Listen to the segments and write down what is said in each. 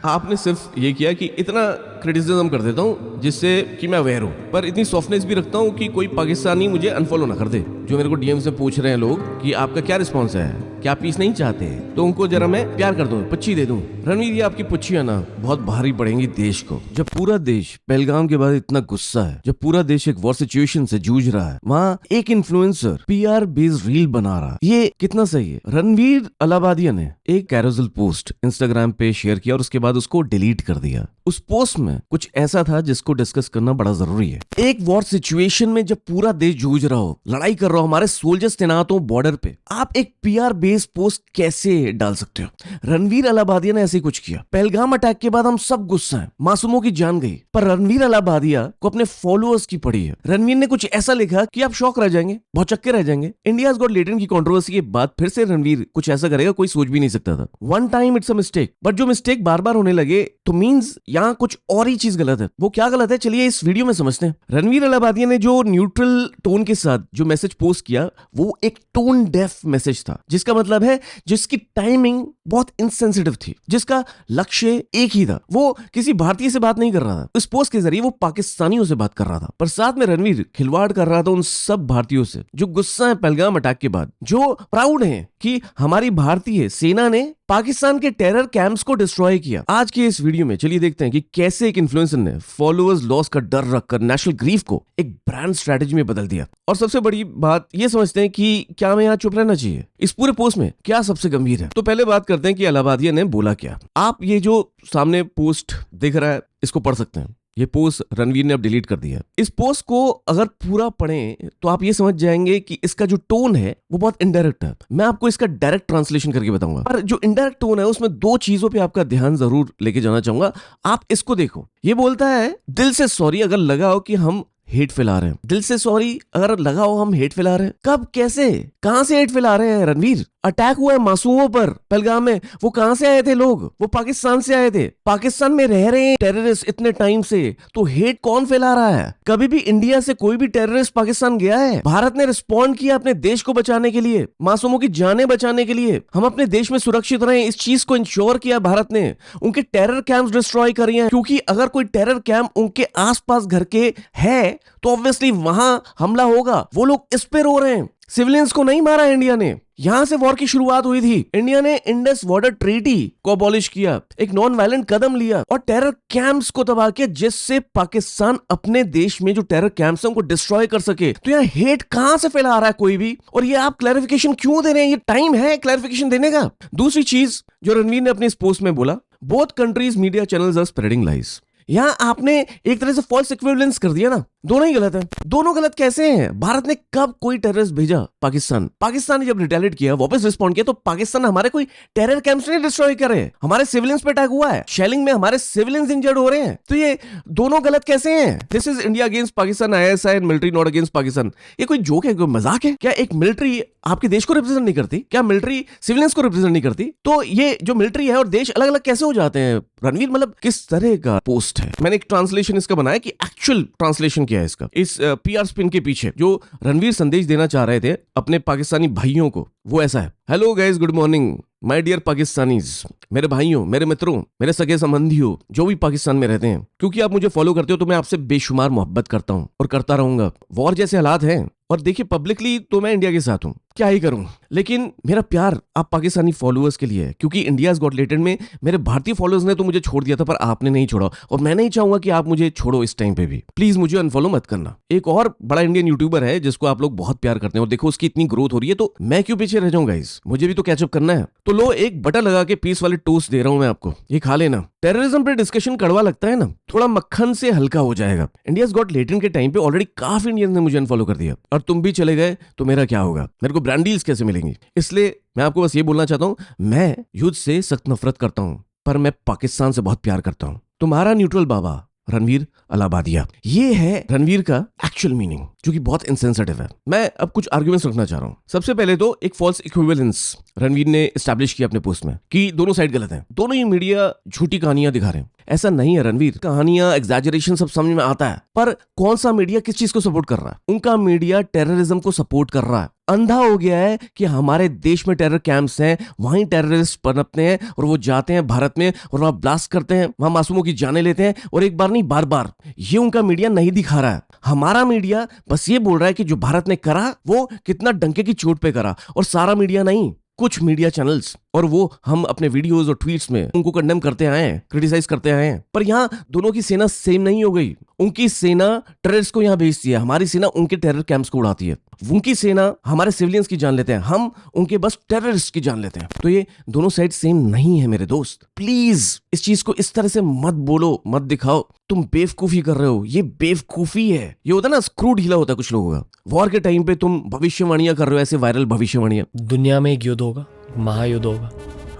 आपने सिर्फ ये किया कि इतना क्रिटिसिज्म कर देता हूँ जिससे कि मैं अवेयर हूँ, पर इतनी सॉफ्टनेस भी रखता हूँ कि कोई पाकिस्तानी मुझे अनफॉलो ना कर दे। जो मेरे को डीएम से पूछ रहे हैं लोग कि आपका क्या रिस्पॉन्स है, क्या आप पीस नहीं चाहते, तो उनको जरा मैं प्यार कर दूं, पुच्छी दे दूं। रणवीर, ये आपकी पुच्छियां ना बहुत भारी पड़ेंगी देश को। जब पूरा देश पहलगाम के बाद इतना गुस्सा है, जब पूरा देश एक वॉर सिचुएशन से जूझ रहा है, वहाँ एक इन्फ्लुएंसर पीआर बेस्ड रील बना रहा है, ये कितना सही है? रणवीर अलाहाबादिया ने एक कैरोसेल पोस्ट इंस्टाग्राम पे शेयर किया और उसके बाद उसको डिलीट कर दिया। उस पोस्ट में कुछ ऐसा था जिसको डिस्कस करना बड़ा जरूरी है। एक वॉर सिचुएशन में जब पूरा देश जूझ रहा हो, लड़ाई कर रहा हो, हमारे सोल्जर्स तैनात हो बॉर्डर पे, आप एक पीआर बेस्ड पोस्ट कैसे डाल सकते हो? रणवीर अलाहाबादिया ने ऐसे ही कुछ किया। पहलगाम अटैक के बाद हम सब गुस्सा हैं, मासूमों की जान गई, पर रणवीर अलाहाबादिया को अपने फॉलोअर्स की पड़ी है। रणवीर ने कुछ ऐसा लिखा कि आप शॉक रह जाएंगे, बहुत चक्के रह जाएंगे। इंडियाज गॉट लेटेंट की कंट्रोवर्सी के बाद फिर से रणवीर कुछ ऐसा करेगा कोई सोच भी नहीं सकता था। One time it's a mistake, but जो मिस्टेक बार बार होने लगे तो मींस यहाँ कुछ और ही चीज गलत है। वो क्या गलत है, चलिए इस वीडियो में समझते हैं। रणवीर अलाहाबादिया ने जो न्यूट्रल टोन के साथ जो मैसेज पोस्ट किया, वो एक टोन डेफ मैसेज था, जिसका मतलब है जिसकी टाइमिंग बहुत इनसेंसिटिव थी, जिसका लक्ष्य एक ही था। वो किसी भारतीय से बात नहीं कर रहा था, इस पोस्ट के जरिए वो पाकिस्तानियों से बात कर रहा था, पर साथ में रणवीर खिलवाड़ कर रहा था उन सब भारतीयों से जो गुस्सा है पहलगाम अटैक के बाद, जो प्राउड है कि हमारी भारतीय सेना ने पाकिस्तान के टेरर कैंप्स को डिस्ट्रॉय किया। आज के इस वीडियो में चलिए देखते हैं कि कैसे एक इन्फ्लुएंसर ने फॉलोअर्स लॉस का डर रखकर नेशनल ग्रीफ को एक ब्रांड स्ट्रेटजी में बदल दिया। और सबसे बड़ी बात ये समझते हैं कि क्या हमें यहाँ चुप रहना चाहिए? इस पूरे पोस्ट में क्या सबसे गंभीर है? तो पहले बात करते हैं कि अलाहाबादिया ने बोला क्या। आप ये जो सामने पोस्ट दिख रहा है, इसको पढ़ सकते हैं। ये पोस्ट रणवीर ने अब डिलीट कर दिया। इस पोस्ट को अगर पूरा पढ़ें तो आप ये समझ जाएंगे कि इसका जो टोन है वो बहुत इनडायरेक्ट है। मैं आपको इसका डायरेक्ट ट्रांसलेशन करके बताऊंगा, पर जो इनडायरेक्ट टोन है उसमें दो चीजों पे आपका ध्यान जरूर लेके जाना चाहूंगा। आप इसको देखो, ये बोलता है दिल से सॉरी अगर लगा हो कि हम हेट फैला रहे हैं। दिल से सॉरी अगर लगा हो हम हेट फैला रहे हैं। कब, कैसे, कहां से हेट फैला रहे हैं रणवीर? अटैक हुआ है मासूमों पर पहलगाम में, वो कहां से आए थे लोग? वो पाकिस्तान से आए थे। पाकिस्तान में रह रहे हैं टेररिस्ट इतने टाइम से, तो हेट कौन फैला रहा है? कभी भी इंडिया से कोई भी टेररिस्ट पाकिस्तान गया है? भारत ने रिस्पॉन्ड किया अपने देश को बचाने के लिए, मासूमों की जानें बचाने के लिए। हम अपने देश में सुरक्षित रहे, इस चीज को इंश्योर किया भारत ने। उनके टेरर कैंप्स डिस्ट्रॉय करिए हैं, क्योंकि अगर कोई टेरर कैंप उनके आसपास घर के है तो ऑब्वियसली वहां हमला होगा। वो लोग इस पे रो रहे हैं, सिविलियंस को नहीं मारा इंडिया ने। यहां से वॉर की शुरुआत हुई थी। इंडिया ने इंडस बॉर्डर ट्रीटी को अबॉलिश किया, एक नॉन वायलेंट कदम लिया और टेरर कैंप्स को तबाह किया, जिससे पाकिस्तान अपने देश में जो टेरर कैंप्स हैं उनको डिस्ट्रॉय कर सके। तो यहाँ हेट कहां से फैला रहा है कोई भी? और ये आप क्लैरिफिकेशन क्यों दे रहे हैं? ये टाइम है क्लैरिफिकेशन देने का। दूसरी चीज जो रणवीर ने अपने इस पोस्ट में बोला, both countries media channels are spreading lies. यहां आपने एक तरह से फॉल्स इक्विवेलेंस कर दिया ना। दोनों ही गलत है। दोनों गलत कैसे हैं? भारत ने कब कोई टेररिस्ट भेजा पाकिस्तान? पाकिस्तान ने जब रिटेलिएट किया, वापस रिस्पॉन्ड किया, तो पाकिस्तान ने हमारे कोई टेरर कैंप्स नहीं डिस्ट्रॉय करे। हमारे सिविलियंस पे अटैक हुआ है, शेलिंग में हमारे सिविलियंस इंजर्ड हो रहे हैं। तो ये दोनों गलत कैसे हैं? This is India against Pakistan, ISI and military not against Pakistan. ये कोई जोक है, कोई मजाक है क्या? एक मिलिट्री आपके देश को रिप्रेजेंट नहीं करती क्या? मिलिट्री सिविलियंस को रिप्रेजेंट नहीं करती? तो ये जो मिलिट्री है और देश अलग अलग कैसे हो जाते हैं? रणवीर, मतलब किस तरह का पोस्ट है? मैंने एक ट्रांसलेशन इसका बनाया कि एक्चुअल ट्रांसलेशन क्या है इसका। इस पीआर स्पिन के पीछे जो रणवीर संदेश देना चाह रहे थे अपने पाकिस्तानी भाइयों को, वो ऐसा है। Hello guys, good morning my dear Pakistanis. मेरे भाइयों, मेरे मित्रों, मेरे सगे संबंधियों जो भी पाकिस्तान में रहते हैं, क्योंकि आप मुझे फॉलो करते हो तो मैं आपसे बेशुमार मोहब्बत करता हूं और करता रहूंगा। वॉर जैसे हालात हैं, और देखिए पब्लिकली तो मैं इंडिया के साथ हूं, क्या ही करूं, लेकिन मेरा प्यार आप पाकिस्तानी फॉलोअर्स के लिए है, क्योंकि इंडियाज गॉट लेटेंट में मेरे भारतीय फॉलोअर्स ने तो मुझे छोड़ दिया था, पर आपने नहीं छोड़ा, और मैं नहीं चाहूंगा कि आप मुझे छोड़ो इस टाइम पे भी। प्लीज मुझे अनफॉलो मत करना। एक और बड़ा इंडियन यूट्यूबर है जिसको आप लोग बहुत प्यार करते हैं, और देखो उसकी इतनी ग्रोथ हो रही है, तो मैं क्यों पीछे रह जाऊं गाइस? मुझे भी तो कैचअप करना है। तो लो, एक बटर लगा के पीस वाले टोस्ट दे रहा हूं मैं आपको, ये खा लेना। टेररिज्म पे डिस्कशन कड़वा लगता है ना, थोड़ा मक्खन से हल्का हो जाएगा। इंडियाज गॉट लेटेंट के टाइम पे ऑलरेडी काफी इंडियंस ने मुझे अनफॉलो कर दिया, और तुम भी चले गए तो मेरा क्या होगा? मेरे को ब्रांड डील्स कैसे मिलेंगी? इसलिए मैं आपको बस ये बोलना चाहता हूं, मैं युद्ध से सख्त नफरत करता हूं, पर मैं पाकिस्तान से बहुत प्यार करता हूं। तुम्हारा न्यूट्रल बाबा रणवीर अलाहाबादिया। ये है रणवीर का एक्चुअल मीनिंग, जो कि बहुत इनसेंसिटिव है। मैं अब कुछ आर्गुमेंट्स रखना चाह रहा हूं। सबसे पहले तो एक फॉल्स इक्विवेलेंस रणवीर ने एस्टैब्लिश किया अपने पोस्ट में कि दोनों साइड गलत हैं, दोनों ही मीडिया झूठी कहानियां दिखा रहे हैं। ऐसा नहीं है रणवीर, कहानियां एग्जैजरेशन सब समझ में आता है, पर कौन सा मीडिया किस चीज को सपोर्ट कर रहा है? उनका मीडिया टेररिज्म को सपोर्ट कर रहा है, अंधा हो गया है कि हमारे देश में टेरर कैंप्स हैं, वहीं टेररिस्ट पनपते हैं और वो जाते हैं भारत में और वहां ब्लास्ट करते हैं, वहां मासूमों की जानें लेते हैं, और एक बार नहीं बार बार। ये उनका मीडिया नहीं दिखा रहा है। हमारा मीडिया बस ये बोल रहा है कि जो भारत ने करा वो कितना डंके की चोट पे करा, और सारा मीडिया नहीं, कुछ मीडिया चैनल्स, और वो हम अपने वीडियोस और ट्वीट्स में उनको कंडेम करते आए हैं, क्रिटिसाइज करते आए हैं। पर यहाँ दोनों की सेना सेम नहीं हो गई। उनकी सेना टेररिस्ट को यहाँ भेजती है, हमारी सेना उनके टेरर कैंप्स को उड़ाती है। उनकी सेना हमारे सिविलियंस की जान लेते हैं, हम उनके बस टेररिस्ट की जान लेते हैं। तो ये दोनों साइड सेम नहीं है मेरे दोस्त। प्लीज इस चीज को इस तरह से मत बोलो, मत दिखाओ। तुम बेवकूफी कर रहे हो, ये बेवकूफी है। ये होता है ना, स्क्रू ढीला होता है कुछ लोगों का। वॉर के टाइम पे तुम भविष्यवाणियां कर रहे हो, ऐसे वायरल भविष्यवाणियां। दुनिया में एक युद्ध होगा, महायुद्ध होगा।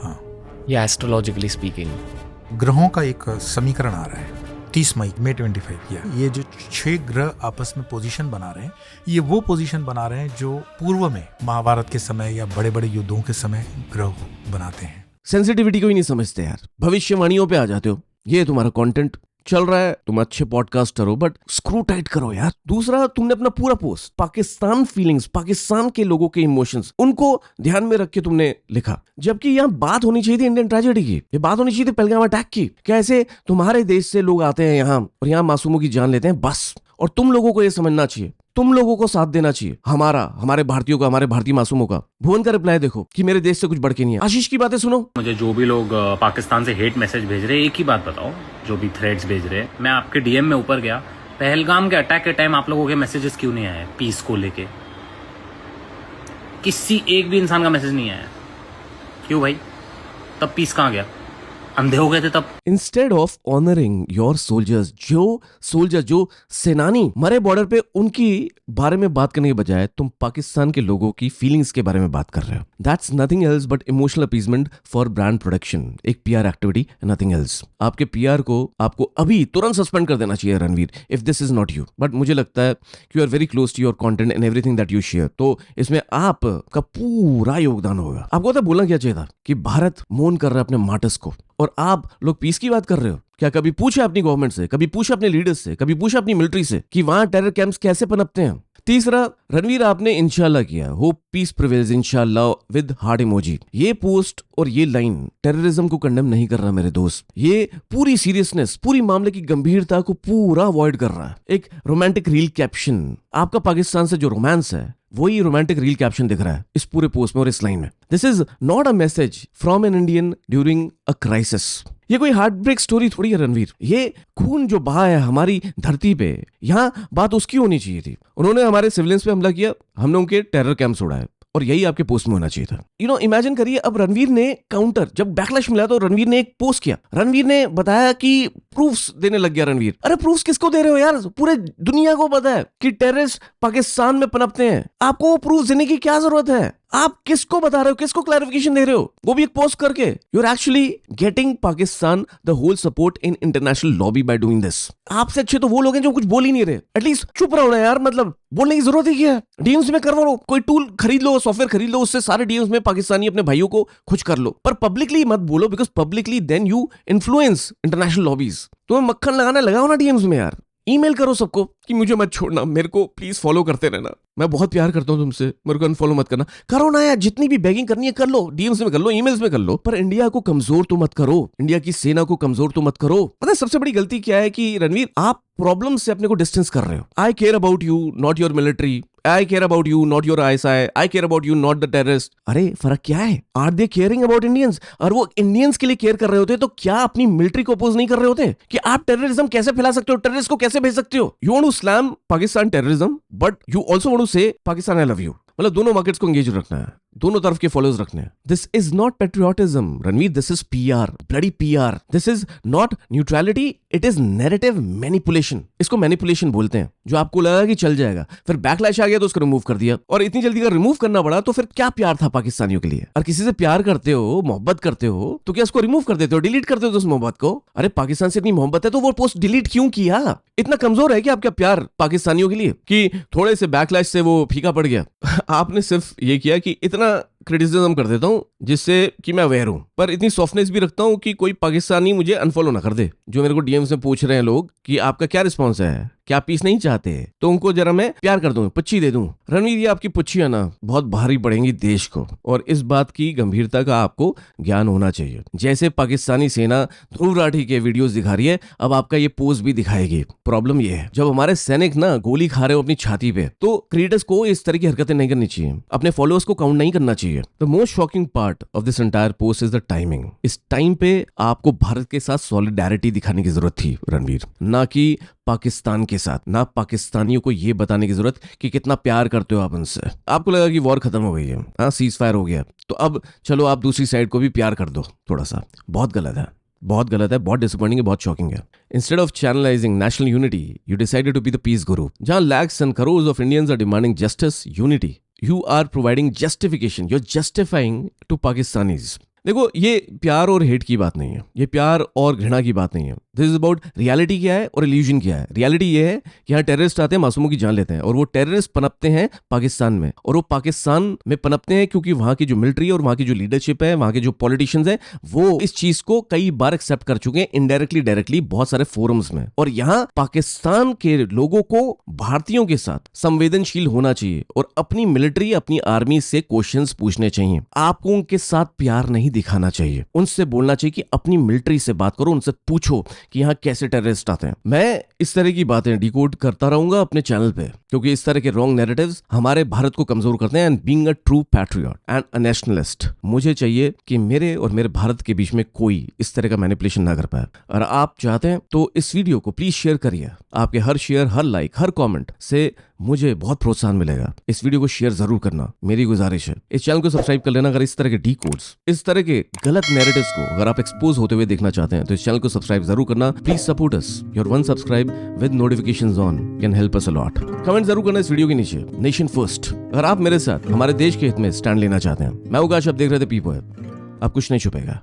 हाँ, ये एस्ट्रोलॉजिकली स्पीकिंग ग्रहों का एक समीकरण आ रहा है 30 मई मई 25 या ये जो 6 ग्रह आपस में पोजीशन बना रहे हैं, ये वो पोजीशन बना रहे हैं जो पूर्व में महाभारत के समय या बड़े बड़े युद्धों के समय ग्रह बनाते हैं। सेंसिटिविटी को ही नहीं समझते यार, भविष्यवाणियों पे आ जाते हो। ये तुम्हारा कंटेंट चल रहा है, तुम अच्छे पॉडकास्टर हो, बट स्क्रू टाइट करो यार। दूसरा, तुमने अपना पूरा पोस्ट पाकिस्तान फीलिंग्स, पाकिस्तान के लोगों के इमोशंस, उनको ध्यान में रख के तुमने लिखा, जबकि यहाँ बात होनी चाहिए थी इंडियन ट्रेजेडी की। ये बात होनी चाहिए थी पहलगाम अटैक की। कैसे तुम्हारे देश से लोग आते हैं यहाँ और यहाँ मासूमों की जान लेते हैं बस। और तुम लोगों को ये समझना चाहिए, तुम लोगों को साथ देना चाहिए, हमारे भारतीयों का, हमारे भारतीय मासूमों का। भुवन का रिप्लाई देखो कि मेरे देश से कुछ बढ़ के नहीं है। आशीष की बातें सुनो। मुझे जो भी लोग पाकिस्तान से हेट मैसेज भेज रहे हैं, एक ही बात बताओ, जो भी थ्रेड्स भेज रहे हैं, मैं आपके डीएम में ऊपर गया, पहलगाम के अटैक के टाइम आप लोगों के मैसेजेस क्यों नहीं आए? पीस को लेके किसी एक भी इंसान का मैसेज नहीं आया। क्यों भाई? तब पीस कहाँ गया? अंधे हो गए थे तब। Instead of honouring your soldiers, जो सेनानी मरे बॉर्डर पे, उनकी बारे में बात करने के बजाय तुम पाकिस्तान के लोगों की फीलिंग्स के बारे में बात कर रहे हो। That's nothing else but emotional appeasement for brand production, एक पीआर एक्टिविटी, नथिंग एल्स। आपके पीआर को आपको अभी तुरंत सस्पेंड कर देना चाहिए Ranveer, if this is not you. But मुझे लगता है कि you are very close to your content and everything that you share, तो इसमें आपका पूरा योगदान होगा। आपको पता बोलना क्या चाहिए था कि भारत मौन कर रहा है अपने मार्टर्स को, और आप लोग पीस की बात कर रहे हो। क्या कभी पूछा अपनी गवर्नमेंट से, कभी पूछा अपने लीडर्स से, कभी पूछा अपनी मिलिट्री से कि वहां टेरर कैंप्स कैसे पनपते हैं? तीसरा, रणवीर आपने इंशाल्लाह किया, होप पीस प्रिवेल्स इंशाल्लाह विद हार्ट इमोजी। ये पोस्ट और ये लाइन टेररिज्म को कंडेम नहीं कर रहा मेरे दोस्त, ये पूरी सीरियसनेस, पूरी मामले की गंभीरता को पूरा अवॉइड कर रहा है। एक रोमांटिक रील कैप्शन, आपका पाकिस्तान से जो रोमांस है वही रोमांटिक रील कैप्शन दिख रहा है इस पूरे पोस्ट में और इस लाइन में। This is not a message from an Indian during a crisis. ये कोई हार्ट ब्रेक स्टोरी थोड़ी है रणवीर, ये खून जो बहा है हमारी धरती पे, यहाँ बात उसकी होनी चाहिए थी। उन्होंने हमारे सिविलियंस पे हमला किया, हमने उनके टेरर कैंप्स उड़ाए, और यही आपके पोस्ट में होना चाहिए था। इमेजिन करिए, अब रणवीर ने काउंटर, जब बैकलैश मिला तो रणवीर ने एक पोस्ट किया, रणवीर ने बताया कि प्रूफ्स देने लग गया रणवीर। अरे प्रूफ्स किसको दे रहे हो यार? पूरे दुनिया को पता है कि टेररिस्ट पाकिस्तान में पनपते हैं, आपको वो प्रूफ देने की क्या जरूरत है? आप किसको बता रहे हो, किसको क्लैरिफिकेशन दे रहे हो, वो भी एक पोस्ट करके? You are actually getting Pakistan the whole support in international lobby by doing this. आपसे अच्छे तो वो लोग हैं जो कुछ बोल ही नहीं रहे। एटलीस्ट चुप रहो ना यार, मतलब बोलने की जरूरत ही क्या है? डीएम्स में करवा लो, कोई टूल खरीद लो, सॉफ्टवेयर खरीद लो, उससे सारे डीएम्स में पाकिस्तानी अपने भाइयों को खुश कर लो, पर पब्लिकली मत बोलो, because publicly then you influence international lobbies. तुम्हें मक्खन लगाना लगाओ ना डीएम्स में यार, ईमेल करो सबको कि मुझे मत छोड़ना, मेरे को प्लीज फॉलो करते रहना, मैं बहुत प्यार करता हूं तुमसे, मेरे को अनफॉलो मत करना। करो ना यार, जितनी भी बैगिंग करनी है कर लो, डीएम्स में कर लो, ईमेल्स में कर लो, पर इंडिया को कमजोर तो मत करो, इंडिया की सेना को कमजोर तो मत करो। पता है सबसे बड़ी गलती क्या है कि रणवीर, आप प्रॉब्लम से अपने को डिस्टेंस कर रहे हो। I care about you, not your military. I care about you, not your ISI. I care about you, not the terrorist. अरे फर्क क्या है? Are they caring about Indians? और वो इंडियंस के लिए केयर कर रहे होते तो क्या अपनी मिलिट्री को अपोज नहीं कर रहे होते कि आप टेररिज्म कैसे फैला सकते हो, टेररिस्ट को कैसे भेज सकते हो? You want to slam Pakistan terrorism, but you also want to say Pakistan I love you. मतलब दोनों मार्केट्स को एंगेज रखना है, दोनों तरफ के फॉलोअर्स रखने हैं। This is not patriotism Ranveer, this is PR, bloody PR. This is not neutrality, it is narrative manipulation. इसको मैनिपुलेशन बोलते हैं, जो आपको लगा कि चल जाएगा, फिर बैकलैश आ गया तो उसको रिमूव कर दिया, और इतनी जल्दी अगर रिमूव करना पड़ा तो फिर क्या प्यार था पाकिस्तानियों के लिए? और किसी से प्यार करते हो, मोहब्बत करते हो, तो क्या उसको रिमूव कर देते हो, डिलीट कर देते हो उस मोहब्बत को? अरे पाकिस्तान से इतनी मोहब्बत है तो वो पोस्ट डिलीट क्यों किया? इतना कमजोर है कि आपका प्यार पाकिस्तानियों के लिए कि थोड़े से बैकलैश से वो फीका पड़ गया? आपने सिर्फ ये किया कि इतना क्रिटिसिज्म कर देता हूँ जिससे कि मैं अवेयर हूँ, पर इतनी सॉफ्टनेस भी रखता हूँ कि कोई पाकिस्तानी मुझे अनफॉलो ना कर दे। जो मेरे को डीएम्स में पूछ रहे हैं लोग कि आपका क्या रिस्पॉन्स है, क्या पीस नहीं चाहते, तो उनको जरा मैं प्यार कर दूं, पुच्छी दे दूं। रणवीर, ये आपकी पुच्छियां ना बहुत भारी पड़ेंगी देश को, और इस बात की गंभीरता का आपको ज्ञान होना चाहिए। जैसे पाकिस्तानी सेना ध्रुव राठी के वीडियोस दिखा रही है, अब आपका ये पोज भी दिखाएगी। प्रॉब्लम ये है, जब हमारे सैनिक ना गोली खा रहे हो अपनी छाती पे, तो क्रिएटर्स को इस तरह की हरकतें नहीं करनी चाहिए, अपने फॉलोअर्स को काउंट नहीं करना चाहिए। The most shocking part of this entire post is the timing. इस टाइम पे आपको भारत के साथ सॉलिडेरिटी दिखाने की जरूरत थी रणवीर, ना कि पाकिस्तान के साथ, ना पाकिस्तानियों को यह बताने की जरूरत कि कितना प्यार करते हो आप उनसे। आपको लगा कि वॉर खत्म हो गई है, हाँ, सीज फायर हो गया, तो अब चलो आप दूसरी साइड को भी प्यार कर दो थोड़ा सा। बहुत गलत है, बहुत गलत है, बहुत डिसअपॉइंटिंग है, बहुत शॉकिंग है। Instead of channelizing national unity, you decided to be the peace guru. जहां lakhs and crore of Indians are demanding justice, unity, you are providing justification, you are justifying to Pakistanis. देखो, ये प्यार और हेट की बात नहीं है, ये प्यार और घृणा की बात नहीं है। दिस इज अबाउट रियलिटी क्या है और इल्यूजन क्या है। रियलिटी ये है कि यहाँ टेररिस्ट आते हैं, मासूमों की जान लेते हैं, और वो टेररिस्ट पनपते हैं पाकिस्तान में, और वो पाकिस्तान में पनपते हैं क्योंकि वहां की जो मिलिट्री और वहां की जो लीडरशिप है, वहां के जो पॉलिटिशियंस हैं, वो इस चीज को कई बार एक्सेप्ट कर चुके हैं, इनडायरेक्टली डायरेक्टली बहुत सारे फोरम्स में। और यहाँ पाकिस्तान के लोगों को भारतीयों के साथ संवेदनशील होना चाहिए और अपनी मिलिट्री, अपनी आर्मी से क्वेश्चंस पूछने चाहिए। आपको उनके साथ प्यार नहीं दिखाना चाहिए, उनसे बोलना चाहिए कि अपनी मिलिट्री से बात करो, उनसे पूछो कि यहाँ कैसे टेररिस्ट आते हैं। मैं इस तरह की बातें डिकोड करता रहूंगा अपने चैनल पे, क्योंकि इस तरह के रॉन्ग नैरेटिव्स हमारे भारत को कमजोर करते हैं। And being a true patriot and a nationalist, मुझे चाहिए कि मेरे और मेरे भारत के बीच में कोई इस तरह का मैनिपुलेशन ना कर पाए। और आप चाहते हैं तो इस वीडियो को प्लीज शेयर करिए। आपके हर शेयर, हर लाइक, हर कमेंट से मुझे बहुत प्रोत्साहन मिलेगा। इस वीडियो को शेयर जरूर करना, मेरी गुजारिश है। इस चैनल को सब्सक्राइब कर लेना अगर इस तरह के डीकोड्स, इस तरह के गलत नैरेटिव्स को अगर आप एक्सपोज होते हुए देखना चाहते हैं, तो इस चैनल को सब्सक्राइब जरूर करना। Please support us, your one subscribe with notifications on can help us a lot. Comment जरूर करना इस वीडियो के नीचे, नेशन फर्स्ट। अगर आप मेरे साथ हमारे देश के हित में स्टैंड लेना चाहते हैं। मैं उगाश, आप देख रहे थे पीपो है, अब कुछ नहीं छुपेगा।